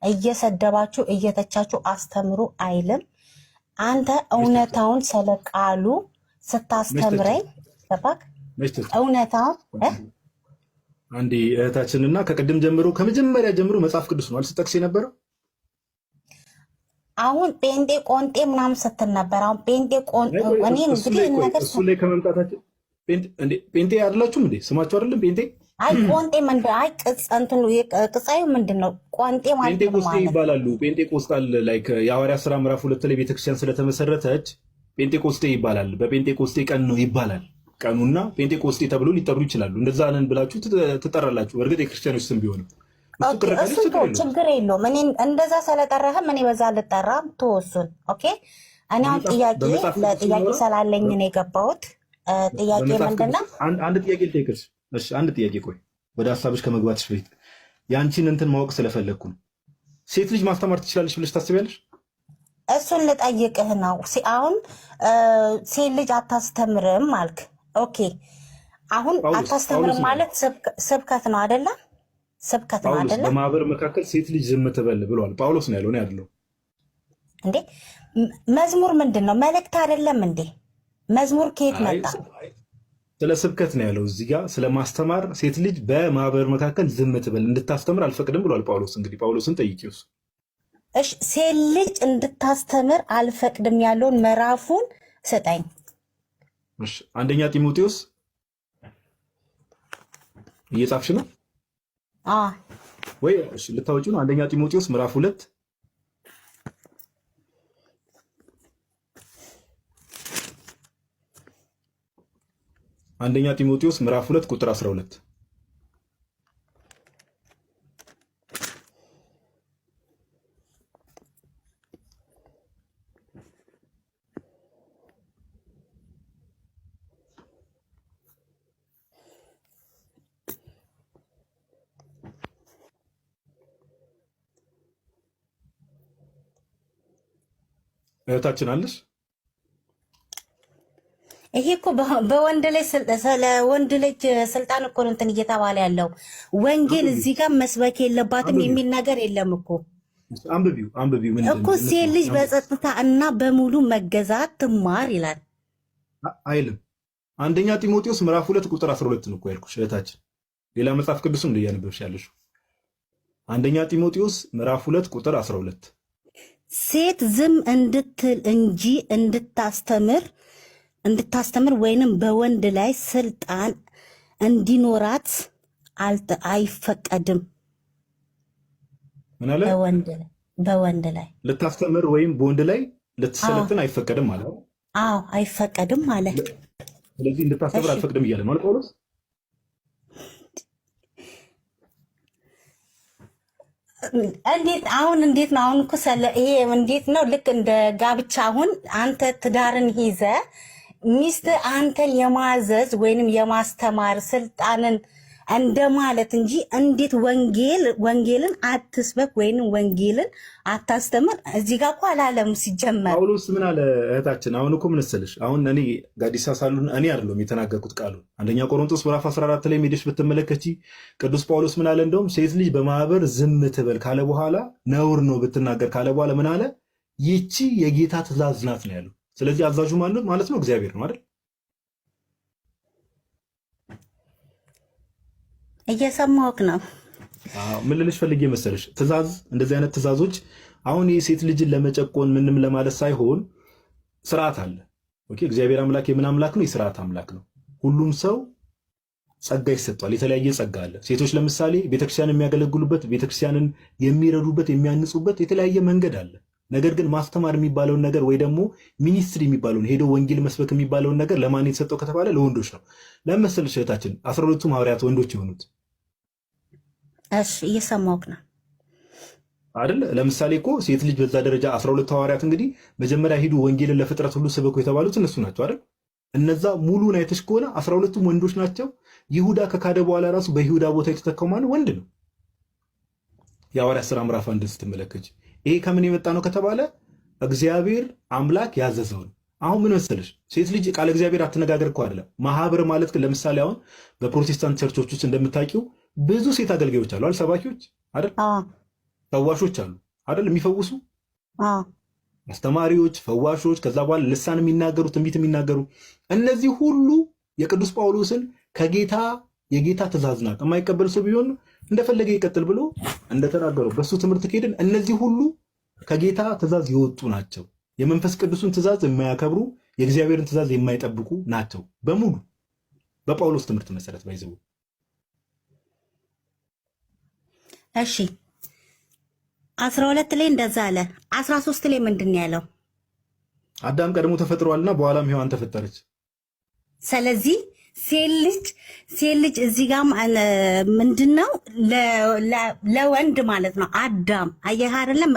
እየሰደባችሁ እየተቻችሁ አስተምሩ አይልም። አንተ እውነታውን ስለቃሉ ስታስተምረኝ ተባክ እውነታውን አንዴ እህታችንና ከቅድም ጀምሮ ከመጀመሪያ ጀምሮ መጽሐፍ ቅዱስ ነው አልስጠቅስ የነበረው። አሁን ጴንጤ ቆንጤ ምናምን ስትል ነበር። አሁን ጴንጤ ቆንጤ እኔ እንግዲህ ነገር እሱ ላይ ከመምጣታችን ጴንጤ አይደላችሁም እንዴ? ስማችሁ አይደለም ጴንጤ? አይ ቆንጤ ምንድን አይ እንትኑ ቅጻዩ ምንድን ነው? ቆንጤ ማለት ነው ጴንጤቆስጤ ይባላሉ። ጴንጤቆስጣል ላይክ የሐዋርያት ሥራ ምዕራፍ 2 ላይ ቤተክርስቲያን ስለተመሰረተች ጴንጤቆስጤ ይባላል። በጴንጤቆስጤ ቀን ነው ይባላል። ቀኑና ጴንጤቆስጤ ተብሎ ሊጠሩ ይችላሉ። እንደዛ ነን ብላችሁ ትጠራላችሁ። በእርግጥ የክርስቲያኖች ስም ቢሆንም ችግር የለውም። እኔ እንደዛ ስለጠራህም እኔ በዛ ልጠራም ተወሱን። ኦኬ እኔ አሁን ለጥያቄ ስላለኝ ነው የገባሁት። ጥያቄ ምንድን ነው? አንድ ጥያቄ ልጠይቅሽ። እሺ አንድ ጥያቄ። ቆይ ወደ ሀሳብሽ ከመግባትሽ በፊት ያንቺን እንትን ማወቅ ስለፈለግኩ ነው። ሴት ልጅ ማስተማር ትችላለች ብለሽ ታስቢያለሽ? እሱን ልጠይቅህ ነው። አሁን ሴት ልጅ አታስተምርም አልክ። ኦኬ አሁን አታስተምርም ማለት ስብከት ነው አይደለ? ስብከት ነው አይደለ? በማህበር መካከል ሴት ልጅ ዝም ትበል ብሏል ጳውሎስ ነው ያለው። ነው ያለው እንዴ? መዝሙር ምንድን ነው? መልእክት አይደለም እንዴ? መዝሙር ከየት መጣ? ስለ ስብከት ነው ያለው እዚህ ጋር። ስለ ማስተማር ሴት ልጅ በማህበር መካከል ዝም ትበል እንድታስተምር አልፈቅድም ብሏል ጳውሎስ። እንግዲህ ጳውሎስን ጠይቂው። እሺ ሴት ልጅ እንድታስተምር አልፈቅድም ያለውን ምዕራፉን ስጠኝ። እሺ አንደኛ ጢሞቴዎስ እየጻፍሽ ነው ወይ? እሺ ልታወጪው ነው። አንደኛ ጢሞቴዎስ ምዕራፍ 2 አንደኛ ጢሞቴዎስ ምዕራፍ 2 ቁጥር 12 እህታችን አለሽ? ይሄ እኮ በወንድ ላይ ስለ ወንድ ልጅ ስልጣን እኮ ነው እንትን እየተባለ ያለው። ወንጌል እዚህ ጋር መስበክ የለባትም የሚል ነገር የለም እኮ። አንብቢው ምን እኮ ሴት ልጅ በጸጥታ እና በሙሉ መገዛት ትማር ይላል አይልም? አንደኛ ጢሞቴዎስ ምዕራፍ 2 ቁጥር 12 ነው እኮ ያልኩሽ እህታችን። ሌላ መጽሐፍ ቅዱስም እያነበብሽ ያለሽ አንደኛ ጢሞቴዎስ ምዕራፍ 2 ቁጥር 12 ሴት ዝም እንድትል እንጂ እንድታስተምር ወይንም በወንድ ላይ ስልጣን እንዲኖራት አይፈቀድም። ምን አለ? በወንድ ላይ ልታስተምር ወይም በወንድ ላይ ልትሰለጥን አይፈቀድም ማለት ነው። አዎ አይፈቀድም ማለት። ስለዚህ እንድታስተምር አልፈቅድም እያለ ነው ጳውሎስ። እንዴት ነው? አሁን እኮ ይሄ እንዴት ነው? ልክ እንደ ጋብቻ አሁን አንተ ትዳርን ይዘ ሚስት አንተን የማዘዝ ወይንም የማስተማር ስልጣንን እንደማለት እንጂ እንዴት ወንጌልን አትስበክ ወይንም ወንጌልን አታስተምር እዚህ ጋር እኮ አላለም ሲጀመር። ጳውሎስ ምን አለ እህታችን? አሁን እኮ ምን መሰለሽ፣ አሁን እኔ ጋዲሳ ሳሉን እኔ አይደለም የተናገርኩት ቃሉ አንደኛ ቆሮንቶስ ምዕራፍ 14 ላይ ሄደሽ ብትመለከቺ ቅዱስ ጳውሎስ ምን አለ? እንደውም ሴት ልጅ በማህበር ዝም ትበል ካለ በኋላ ነውር ነው ብትናገር ካለ በኋላ ምን አለ? ይቺ የጌታ ትእዛዝ ናት ነው ያለው። ስለዚህ አዛዡ ማለት ነው እግዚአብሔር ነው አይደል? እየሰማሁህ ነው። ምን ልልሽ ፈልጌ መሰለሽ፣ ትእዛዝ እንደዚህ አይነት ትእዛዞች አሁን የሴት ልጅን ለመጨቆን ምንም ለማለት ሳይሆን ስርዓት አለ። ኦኬ እግዚአብሔር አምላክ የምን አምላክ ነው? የስርዓት አምላክ ነው። ሁሉም ሰው ጸጋ ይሰጣል። የተለያየ ጸጋ አለ። ሴቶች ለምሳሌ ቤተክርስቲያን የሚያገለግሉበት፣ ቤተክርስቲያንን የሚረዱበት፣ የሚያንጹበት የተለያየ መንገድ አለ። ነገር ግን ማስተማር የሚባለውን ነገር ወይ ደግሞ ሚኒስትሪ የሚባለውን ሄዶ ወንጌል መስበክ የሚባለውን ነገር ለማን የተሰጠው ከተባለ ለወንዶች ነው። ለምን መሰለሽ እህታችን 12ቱም ሐዋርያት ወንዶች የሆኑት? እሺ እየሰማሁህ ነው አይደል? ለምሳሌ እኮ ሴት ልጅ በዛ ደረጃ 12 ሐዋርያት እንግዲህ መጀመሪያ ሂዱ ወንጌልን ለፍጥረት ሁሉ ስበኩ የተባሉት እነሱ ናቸው አይደል? እነዛ ሙሉን አይተሽ ከሆነ 12ቱም ወንዶች ናቸው። ይሁዳ ከካደ በኋላ ራሱ በይሁዳ ቦታ የተተካው ማን? ወንድ ነው። የሐዋርያት ሥራ ምዕራፍ 1 ስትመለከች ይሄ ከምን የመጣ ነው ከተባለ እግዚአብሔር አምላክ ያዘዘውን። አሁን ምን መሰለሽ ሴት ልጅ ቃል እግዚአብሔር አትነጋገር እኮ አይደለም። ማህበር ማለት ግን ለምሳሌ አሁን በፕሮቴስታንት ቸርቾች ውስጥ እንደምታውቂው ብዙ ሴት አገልጋዮች አሉ፣ ሰባኪዎች አይደል? ፈዋሾች አሉ አይደል? የሚፈውሱ አስተማሪዎች፣ ፈዋሾች፣ ከዛ በኋላ ልሳን የሚናገሩ ትንቢት የሚናገሩ እነዚህ ሁሉ የቅዱስ ጳውሎስን ከጌታ የጌታ ትእዛዝ ናት የማይቀበል ሰው ቢሆን እንደፈለገ ይቀጥል ብሎ እንደተናገረው በሱ ትምህርት ከሄድን እነዚህ ሁሉ ከጌታ ትእዛዝ የወጡ ናቸው። የመንፈስ ቅዱስን ትእዛዝ የማያከብሩ የእግዚአብሔርን ትእዛዝ የማይጠብቁ ናቸው በሙሉ በጳውሎስ ትምህርት መሰረት ባይዘው። እሺ 12 ላይ እንደዛ አለ። 13 ላይ ምንድን ነው ያለው? አዳም ቀድሞ ተፈጥሯልና በኋላም ሔዋን ተፈጠረች። ስለዚህ ሴት ልጅ እዚህ ጋር ምንድነው ለወንድ ማለት ነው አዳም። አየህ አይደለም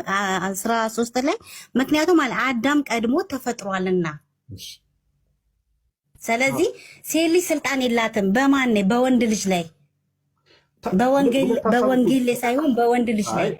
13 ላይ ምክንያቱም አዳም ቀድሞ ተፈጥሯልና። ስለዚህ ሴት ልጅ ስልጣን የላትም በማን በወንድ ልጅ ላይ በወንጌል ላይ ሳይሆን በወንድ ልጅ ላይ